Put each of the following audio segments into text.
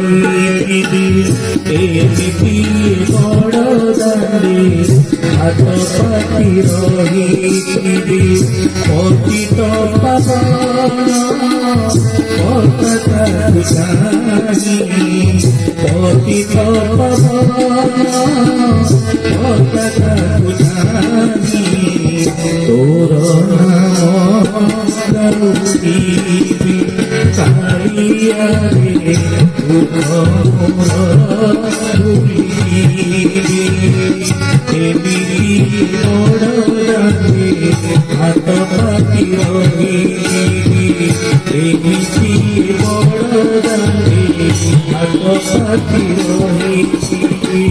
রহিবি এমিতি বড় দাঁড়ে হাত পাতি রহিবি পতিত পাবন পতাকা বুঝানি পতিত পাবন পতাকা বুঝানি তোর নাম রহিবি কালিয়া রে দুঃখ ভুলিবি এমিতি বড় দাঁড়ে হাত পাতি রহিবি এমিতি বড় দাঁড়ে হাত পাতি রহিবি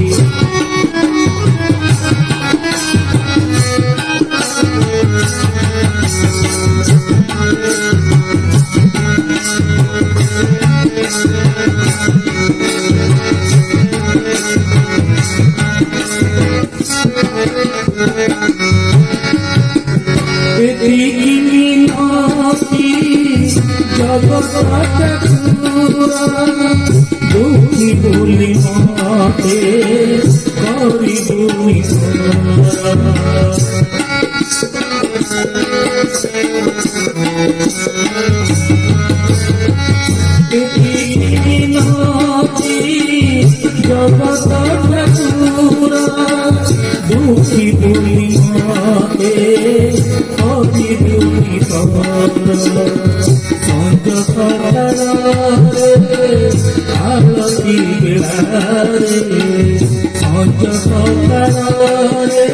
দুঃখী বলি মতে করি দুই জগত ঠাকুরা দুঃখী বলি মতে করি দুই আরতি বেড়ারে সঞ্জ সকারে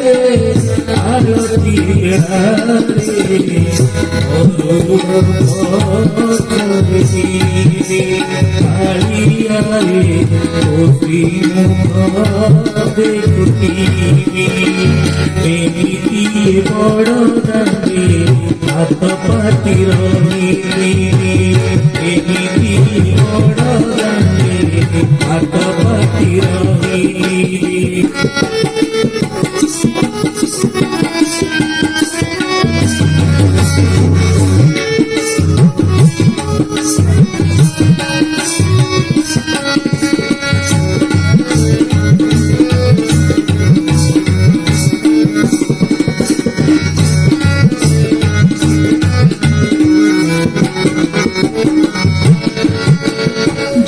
আরতি বেড়ারে কালিয়ারে অতি মুখি এমিতি বড় দাঁড়ে হাত পাতি রহিবি এমিতি বড় দাঁড়ে হাত পাতি রহিবি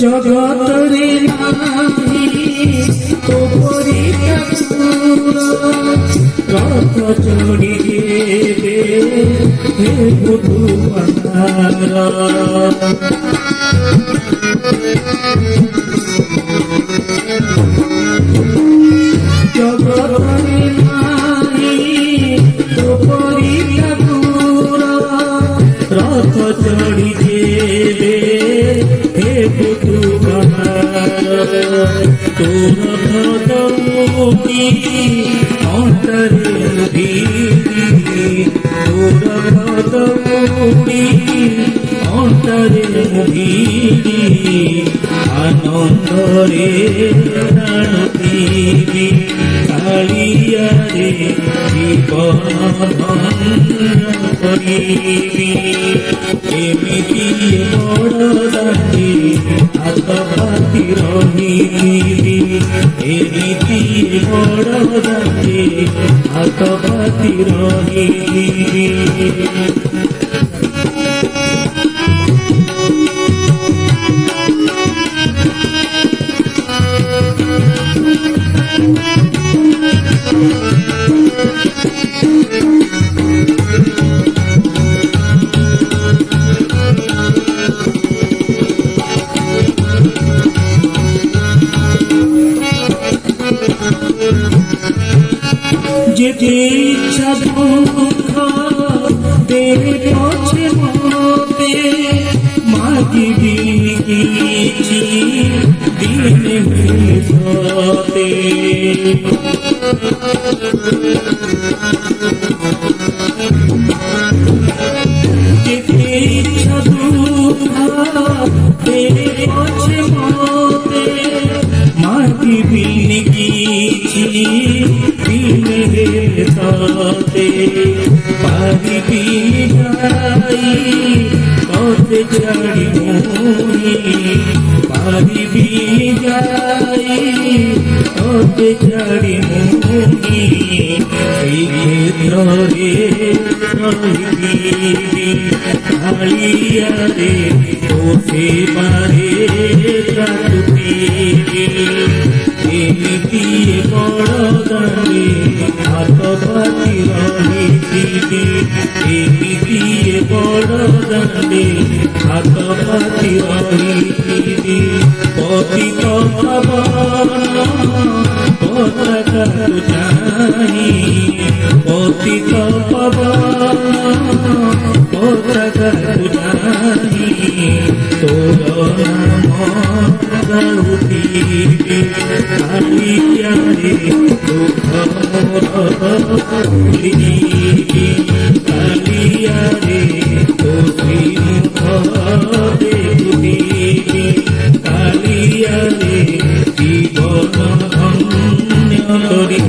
জগতরে নাহি তোপরি রথ চড়ি দেবে হে বুধু জগতরে নাহি তোপরি রথ চড়ি দেবে হে বুধু তোর ভদমুনি অন্তরে ভিড়ি তোর ভদমুনি অন্তরে ভিড়ি আনন্দরে প্রাণতিবি কালিয়ারে জীবন করিবি এমিতি বড় দাঁড়ে হাত পাতি রহিবি এমিতি বড় দাঁড়ে হাত পাতি রহিবি যেতে ইচ্ছা দুঃখ দেবে পছে মতে মাগিবি কিছু দিনে হতে যেতে ইচ্ছা দুঃখ দেবে পছে মতে মাগিবি কিছু তাতে পারিবি যাই পথ ছাড়ি পারিবি যাই তোকে ছাড়ি মুনি এই ক্ষেত্রে সহিবি কালিয়ারে তোকে পারে কাটুবি দিয়ে বড় দাঁড়ে হাত পাতি রহিবি দিয়ে বড় দাঁড়ে হাত পাতি রহিবি পতিত পাবন পতাকা চাই পতিত পাবন পতাকা চাই তোর নাম গাউতিবি কালিয়ারে দুঃখ কালিয়ারে তোষি মুখ দেখুবি কালিয়ারে জীবন ধন্য করি